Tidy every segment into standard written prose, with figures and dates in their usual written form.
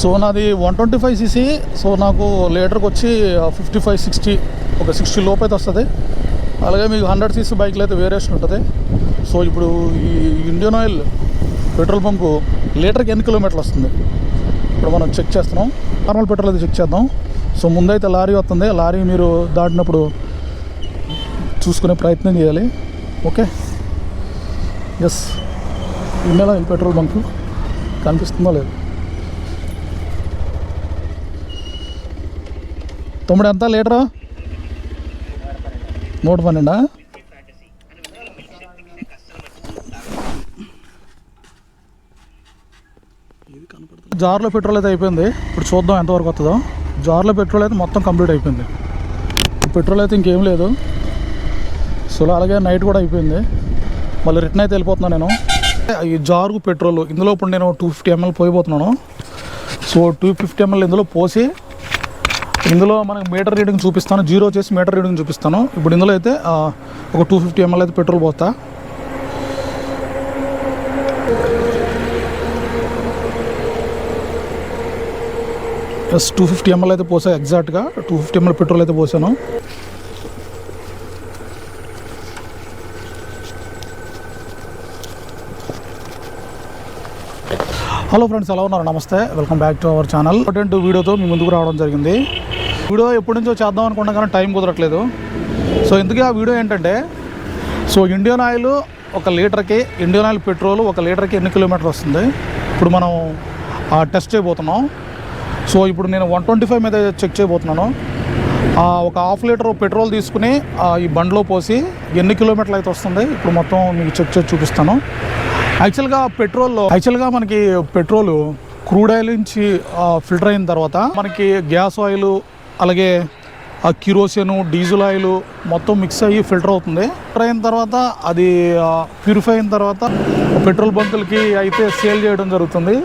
So నాది 125cc. So నాకు లీటర్కి వచ్చి 55-60, ఒక 60 లోపు అయితే వస్తుంది. అలాగే మీకు 100cc బైక్లో అయితే వేరియేషన్ ఉంటుంది. సో ఇప్పుడు ఈ ఇండియన్ ఆయిల్ పెట్రోల్ బంకు లీటర్కి ఎన్ని కిలోమీటర్లు వస్తుంది ఇప్పుడు మనం చెక్ చేస్తున్నాం. నార్మల్ పెట్రోల్ అయితే చెక్ చేద్దాం. సో ముందైతే లారీ వస్తుంది. లారీ మీరు దాటినప్పుడు చూసుకునే ప్రయత్నం చేయాలి. Okay, yes, Indian Oil petrol bunk కనిపిస్తుందో లేదు. తమ్ముడు ఎంత లీటరు? 112. జార్లో పెట్రోల్ అయితే అయిపోయింది. ఇప్పుడు చూద్దాం ఎంతవరకు వస్తుందో. జార్లో పెట్రోల్ అయితే మొత్తం కంప్లీట్ అయిపోయింది. పెట్రోల్ అయితే ఇంకేం లేదు. సో అలాగే నైట్ కూడా అయిపోయింది. మళ్ళీ రిటర్న్ అయితే వెళ్ళిపోతున్నాను నేను. ఈ జారు పెట్రోల్ ఇందులో ఇప్పుడు నేను 250 ml పోయిపోతున్నాను. సో 250 ml ఇందులో పోసి ఇందులో మనకు మీటర్ రీడింగ్ చూపిస్తాను. 0 చేసి మీటర్ రీడింగ్ చూపిస్తాను. ఇప్పుడు ఇందులో అయితే ఒక 250 ml అయితే పెట్రోల్ పోస్తా. ఎస్, 250 ml అయితే పోసా. ఎగ్జాక్ట్గా 250 ml పెట్రోల్ అయితే పోసాను. హలో ఫ్రెండ్స్, ఎలా ఉన్నారు? నమస్తే, welcome back to our channel. Important వీడియోతో మీ ముందుకు రావడం జరిగింది. వీడియో ఎప్పటి నుంచో చేద్దాం అనుకున్నా కానీ టైం కుదరట్లేదు. సో ఇందుకే ఆ వీడియో ఏంటంటే, సో ఇండియన్ ఆయిల్ ఒక లీటర్కి, ఇండియన్ ఆయిల్ పెట్రోల్ ఒక లీటర్కి ఎన్ని కిలోమీటర్ వస్తుంది ఇప్పుడు మనం టెస్ట్ చేయబోతున్నాం. సో ఇప్పుడు నేను 125 మీద చెక్ చేయబోతున్నాను. ఒక హాఫ్ లీటర్ పెట్రోల్ తీసుకుని ఈ బండ్లో పోసి ఎన్ని కిలోమీటర్లు అయితే వస్తుంది ఇప్పుడు మొత్తం మీకు చెక్ చేసి చూపిస్తాను. యాక్చువల్గా మనకి పెట్రోల్ క్రూడ్ ఆయిల్ నుంచి ఫిల్టర్ అయిన తర్వాత మనకి గ్యాస్ ఆయిల్, అలాగే కిరోసిన్, డీజిల్ ఆయిల్ మొత్తం మిక్స్ అయ్యి ఫిల్టర్ అవుతుంది. ఫిల్టర్ అయిన తర్వాత అది ప్యూరిఫై అయిన తర్వాత పెట్రోల్ బంకులకి అయితే సేల్ చేయడం జరుగుతుంది.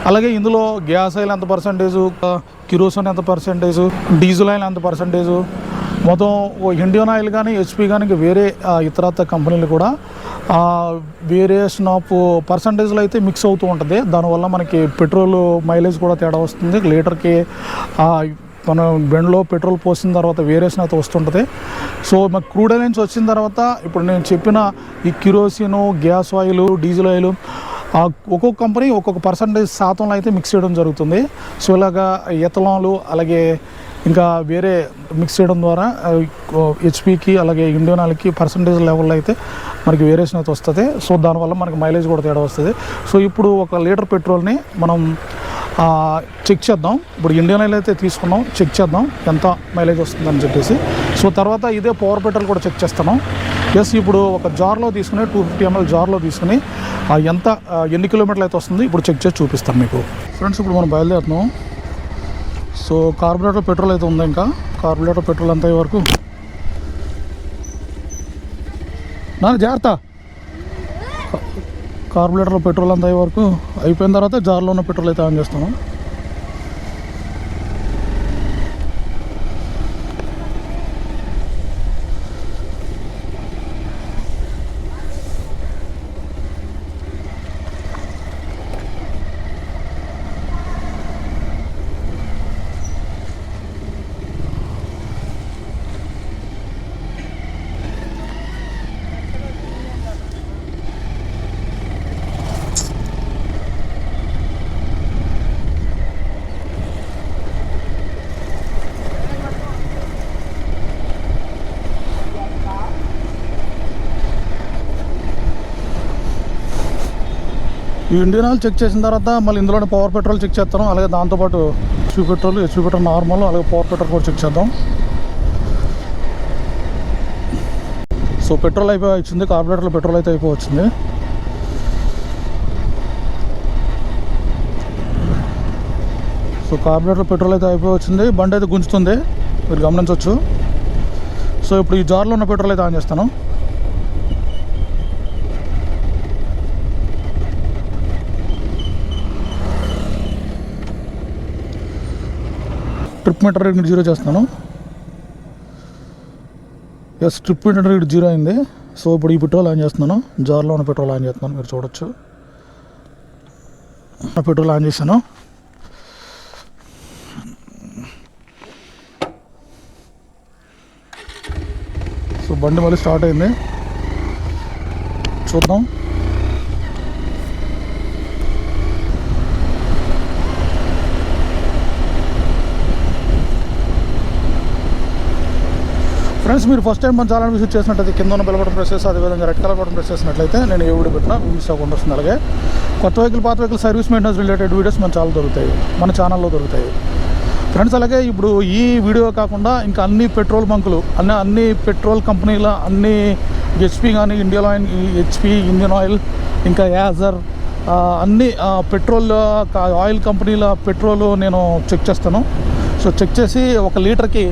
అలాగే ఇందులో గ్యాస్ ఆయిల్ ఎంత పర్సంటేజు, కిరోసిన్ ఎంత పర్సంటేజు, డీజిల్ ఆయిల్ ఎంత పర్సంటేజు, మొత్తం ఇండియన్ ఆయిల్ కానీ హెచ్పి కానీ వేరే ఇతరత్ర కంపెనీలు కూడా వేరియేషన్ ఆఫ్ పర్సంటేజ్లో అయితే మిక్స్ అవుతూ ఉంటుంది. దానివల్ల మనకి పెట్రోల్ మైలేజ్ కూడా తేడా వస్తుంది. లీటర్కి మనం బండ్లో పెట్రోల్ పోసిన తర్వాత వేరియేషన్ అయితే వస్తుంటుంది. సో మాకు క్రూడ్ ఆయిల్ నుంచి వచ్చిన తర్వాత ఇప్పుడు నేను చెప్పిన ఈ kerosene, gas oil, diesel oil ఒక్కొక్క కంపెనీ ఒక్కొక్క పర్సంటేజ్ శాతంలో అయితే మిక్స్ చేయడం జరుగుతుంది. సో ఇలాగా ఎథనాల్ అలాగే ఇంకా వేరే మిక్స్ చేయడం ద్వారా హెచ్పికి అలాగే ఇండియన్ ఆయిల్కి పర్సంటేజ్ లెవెల్లో అయితే మనకి వేరియేషన్ అయితే వస్తుంది. సో దానివల్ల మనకి మైలేజ్ కూడా తేడా వస్తుంది. సో ఇప్పుడు ఒక లీటర్ పెట్రోల్ని మనం చెక్ చేద్దాం. ఇప్పుడు ఇండియన్ ఆయిల్ అయితే తీసుకున్నాం, చెక్ చేద్దాం ఎంత మైలేజ్ వస్తుందని చెప్పేసి. సో తర్వాత ఇదే పవర్ పెట్రోల్ కూడా చెక్ చేస్తాను. ప్లస్ ఇప్పుడు ఒక జార్లో తీసుకుని 250 ml జార్లో తీసుకుని ఎన్ని కిలోమీటర్లు అయితే వస్తుంది ఇప్పుడు చెక్ చేసి చూపిస్తాను మీకు. ఫ్రెండ్స్, ఇప్పుడు మనం బయలుదేరుతున్నాం. సో కార్బొరేటర్ పెట్రోల్ అయితే ఉంది. ఇంకా కార్బొరేటర్ పెట్రోల్ అంత అయ్యే వరకు జాగ్రత్త. కార్బొరేటర్లో పెట్రోల్ అంత అయ్యే వరకు అయిపోయిన తర్వాత జార్లో ఉన్న పెట్రోల్ అయితే ఆన్ చేస్తాను. ఈ ఇండియన్ ఆయిల్ చెక్ చేసిన తర్వాత మళ్ళీ ఇందులోనే పవర్ పెట్రోల్ చెక్ చేస్తాను. అలాగే దాంతోపాటు హెచ్పి పెట్రోల్ నార్మల్, అలాగే పవర్ పెట్రోల్ కూడా చెక్ చేద్దాం. సో పెట్రోల్ అయిపోయి వచ్చింది, కార్బొరేటర్లో పెట్రోల్ అయితే అయిపోయి వచ్చింది. సో కార్బొరేటర్లో పెట్రోల్ అయితే అయిపోయి వచ్చింది. బండి అయితే గుంజుతుంది, మీరు గమనించవచ్చు. సో ఇప్పుడు ఈ జార్లో ఉన్న పెట్రోల్ అయితే ఆన్ చేస్తాను. ట్రిప్ మీటర్ రీడింగ్ 0 చేస్తున్నాను. ఎస్, ట్రిప్ మీటర్ రీడింగ్ 0 అయింది. సో ఇప్పుడు ఈ పెట్రోల్ ఆన్ చేస్తున్నాను, జార్లో ఉన్న పెట్రోల్ ఆన్ చేస్తున్నాను, మీరు చూడొచ్చు. పెట్రోల్ ఆన్ చేశాను. ఇప్పుడు బండి మళ్ళీ స్టార్ట్ అయింది, చూద్దాం. ఫ్రెండ్స్, మీరు ఫస్ట్ టైం మన ఛానల్ విజిట్ చేసినట్లయితే కింద ఉన్న బెల్ బటన్ ప్రెస్ చేసి అదేవిధంగా రెడ్ కలర్ బటన్ ప్రెస్ చేసినట్లయితే నేను ఏ వీడియో పెట్టినా మిస్ అవ్వకుండా వస్తుంది. అలాగే కొత్త వెహికల్, పాత vehicle service maintenance related videos మన ఛానల్లో దొరుకుతాయి ఫ్రెండ్స్. అలాగే ఇప్పుడు ఈ వీడియో కాకుండా ఇంకా అన్ని పెట్రోల్ బంకులు, అన్ని పెట్రోల్ కంపెనీల అన్ని హెచ్పి కానీ, Indian oil, HP, Indian oil, ఇంకా యాజర్, అన్ని పెట్రోల్ ఆయిల్ కంపెనీల పెట్రోల్ నేను చెక్ చేస్తాను. సో చెక్ చేసి ఒక లీటర్కి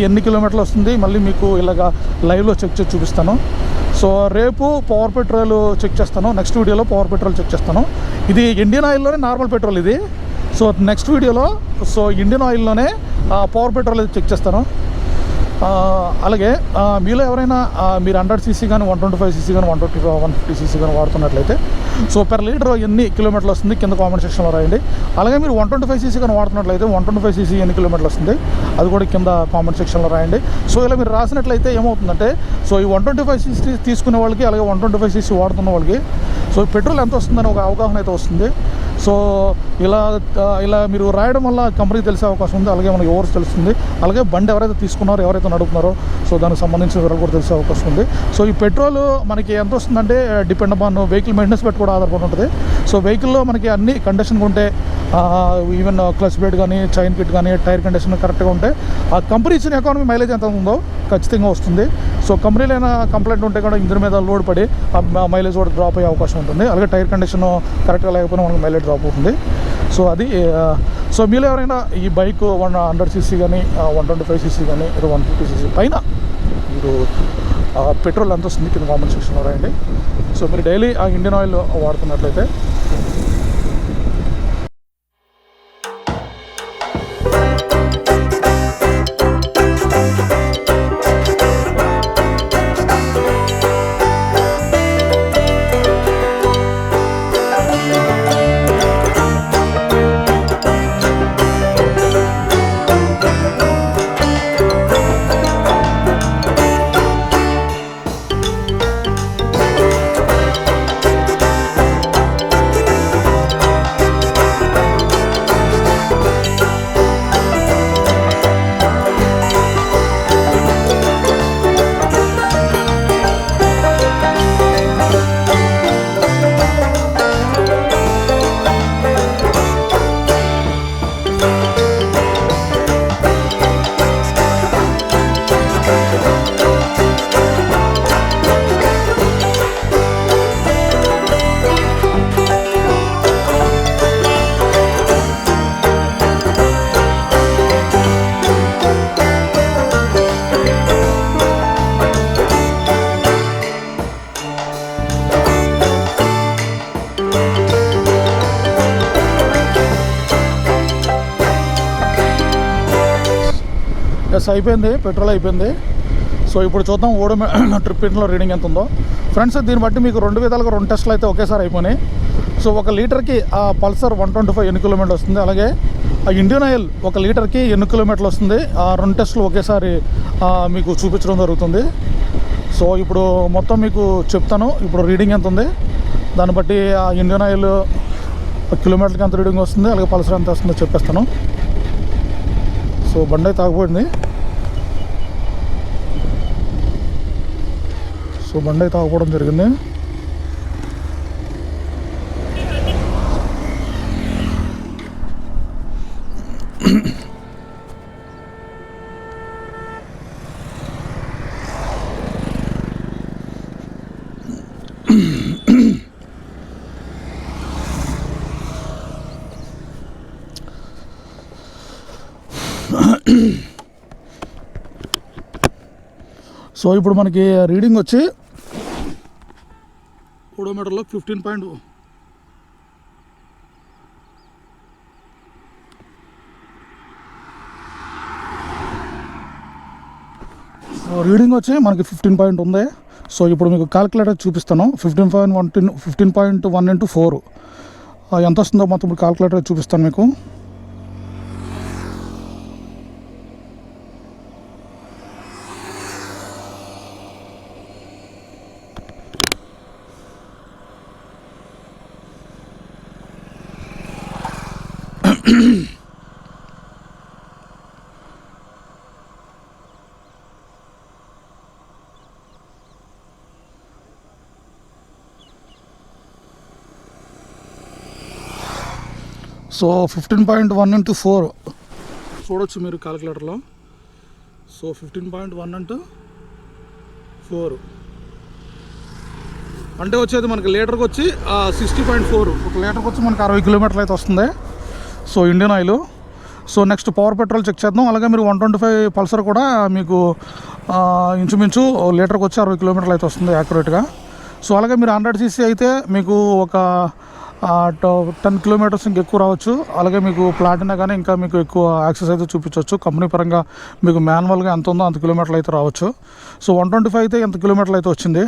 ఎన్ని కిలోమీటర్లు వస్తుంది మళ్ళీ మీకు ఇలాగా లైవ్లో చెక్ చేసి చూపిస్తాను. సో రేపు పవర్ పెట్రోల్ చెక్ చేస్తాను, నెక్స్ట్ వీడియోలో పవర్ పెట్రోల్ చెక్ చేస్తాను. ఇది ఇండియన్ ఆయిల్లోనే నార్మల్ పెట్రోల్ ఇది. సో నెక్స్ట్ వీడియోలో ఇండియన్ ఆయిల్లోనే పవర్ పెట్రోల్ చెక్ చేస్తాను. అలాగే మీలో ఎవరైనా మీరు 100 cc కానీ, 125 cc కానీ, 150 cc కానీ వాడుతున్నట్లయితే సో పెర్ లీటర్ ఎన్ని కిలోమీటర్లు వస్తుంది కింద కామెంట్ సెక్షన్లో రాయండి. అలాగే మీరు 125 cc కానీ వాడుతున్నట్లయితే 125 cc ఎన్ని కిలోమీటర్లు వస్తుంది అది కూడా కింద కామెంట్ సెక్షన్లో రాయండి. సో ఇలా మీరు రాసినట్లయితే ఏమవుతుందంటే సో ఈ 125 cc తీసుకునే వాళ్ళకి, అలాగే 125 cc వాడుతున్న వాళ్ళకి సో పెట్రోల్ ఎంత వస్తుందని ఒక అవగాహన అయితే వస్తుంది. సో ఇలా మీరు రాయడం వల్ల కంపెనీకి తెలిసే అవకాశం ఉంది, అలాగే మనకి ఓవర్స్ తెలుస్తుంది, అలాగే బండి ఎవరైతే తీసుకున్నారో, ఎవరైతే నడుపుతున్నారో సో దానికి సంబంధించిన వివరాలు కూడా తెలిసే అవకాశం ఉంది. సో ఈ పెట్రోల్ మనకి ఎంత వస్తుందంటే డిపెండ్ అపాన్ వెహికల్ మెయింటెనెన్స్ పెట్టి కూడా ఆధారపడి ఉంటుంది. సో వెహికల్లో మనకి అన్ని కండిషన్గా ఉంటే, ఈవెన్ క్లచ్ ప్లేట్ కానీ, చైన్ కిట్ కానీ, టైర్ కండిషన్ కరెక్ట్గా ఉంటే ఆ కంపెనీ ఇచ్చిన ఎకానమీ మైలేజ్ ఎంత ఉందో ఖచ్చితంగా వస్తుంది. సో కంపెనీలో అయినా కంప్లైంట్ ఉంటే కూడా ఇంజిన్ మీద లోడ్ పడి ఆ మైలేజ్ కూడా డ్రాప్ అయ్యే అవకాశం ఉంటుంది. అలాగే టైర్ కండిషన్ కరెక్ట్గా లేకపోయినా మనకు మైలేజ్ డ్రాప్ అవుతుంది. సో అది సో మీరు ఎవరైనా ఈ బైక్ 100 cc కానీ, 125 cc కానీ, 150 cc పైన మీరు పెట్రోల్ ఎంత వస్తుంది కింద కామెంట్ సెక్షన్లో రాయండి. సో మీరు డైలీ ఆ ఇండియన్ ఆయిల్ వాడుతున్నట్లయితే అయిపోయింది, పెట్రోల్ అయిపోయింది. సో ఇప్పుడు చూద్దాం ట్రిప్లో రీడింగ్ ఎంత ఉందో ఫ్రెండ్స్. దీన్ని బట్టి మీకు 2 విధాలుగా 2 టెస్టులు అయితే ఒకేసారి అయిపోయినాయి. సో 1 లీటర్కి ఆ పల్సర్ 125 ఎన్ని కిలోమీటర్లు వస్తుంది, అలాగే ఆ ఇండియన్ ఆయిల్ 1 లీటర్కి ఎన్ని కిలోమీటర్లు వస్తుంది, ఆ 2 టెస్టులు ఒకేసారి మీకు చూపించడం జరుగుతుంది. సో ఇప్పుడు మొత్తం మీకు చెప్తాను ఇప్పుడు రీడింగ్ ఎంత ఉంది, దాన్ని బట్టి ఆ ఇండియన్ ఆయిల్ కిలోమీటర్కి ఎంత రీడింగ్ వస్తుంది, అలాగే పల్సర్ ఎంత వస్తుందో చెప్పేస్తాను. సో బండి అయితే ఆగిపోయింది. సో బండి అయితే ఆగిపోవడం జరిగింది. సో ఇప్పుడు మనకి రీడింగ్ వచ్చి ఓడోమీటర్లో 15. సో రీడింగ్ వచ్చి మనకి 15 ఉంది. సో ఇప్పుడు మీకు క్యాల్కులేటర్ చూపిస్తాను. 15.1 × 4 ఎంత వస్తుందో మొత్తం ఇప్పుడు క్యాల్కులేటర్ చూపిస్తాను మీకు. సో 15.1/4 చూడొచ్చు మీరు క్యాలిక్యులేటర్లో. సో 15.1/4 అంటే వచ్చేది మనకి లీటర్కి వచ్చి 60.4. ఒక లీటర్కి వచ్చి మనకి 60 కిలోమీటర్లు అయితే వస్తుంది. So Indian Oil. So next power petrol check చేద్దాం. అలాగే మీరు 125 పల్సర్ కూడా మీకు ఇంచుమించు లీటర్కి వచ్చి 60 కిలోమీటర్లు అయితే వస్తుంది యాక్యురేట్గా. సో అలాగే మీరు 100cc అయితే మీకు ఒక 10 కిలోమీటర్స్ ఇంకెక్కువ రావచ్చు. అలాగే మీకు ప్లాటినా కానీ ఇంకా మీకు ఎక్కువ యాక్సెస్ అయితే చూపించవచ్చు. కంపెనీ పరంగా మీకు మాన్యువల్గా ఎంత ఉందో అంత కిలోమీటర్లు అయితే రావచ్చు. సో 125 అయితే ఎంత కిలోమీటర్లు అయితే వచ్చింది.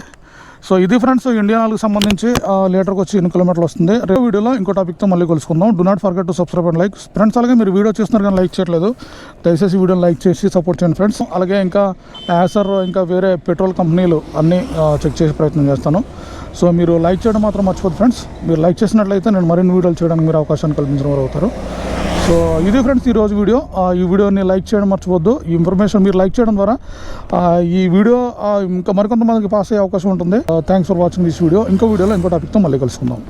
సో ఇది ఫ్రెండ్స్ ఇండియన్ ఆయిల్కి సంబంధించి లీటర్కి వచ్చి 8 కిలోమీటర్లు వస్తుంది. రేపు వీడియోలో ఇంకో టాపిక్తో మళ్ళీ కలుసుకుందాం. Do not forget to subscribe and like friends. అలాగే మీరు వీడియో చూస్తున్నారు కానీ లైక్ చేయట్లేదు, దయచేసి వీడియోని లైక్ చేసి సపోర్ట్ చేయండి ఫ్రెండ్స్. అలాగే ఇంకా యాసర్ ఇంకా వేరే పెట్రోల్ కంపెనీలు అన్నీ చెక్ చేసే ప్రయత్నం చేస్తాను. సో మీరు లైక్ చేయడం మాత్రం మర్చిపోద్దు ఫ్రెండ్స్. మీరు లైక్ చేసినట్లయితే నేను మరిన్ని వీడియోలు చేయడానికి మీరు అవకాశాన్ని కల్పించడం వారు అవుతారు. సో ఇది ఫ్రెండ్స్ ఈరోజు వీడియో. ఈ వీడియోని లైక్ చేయడం మర్చిపోద్దు. ఈ ఇన్ఫర్మేషన్ మీరు లైక్ చేయడం ద్వారా ఈ వీడియో ఇంకా మరికొంతమందికి పాస్ అయ్యే అవకాశం ఉంటుంది. Thanks for watching this video. ఇంకో వీడియోలో ఇంకో టాపిక్తో మళ్ళీ కలుసుకుందాం.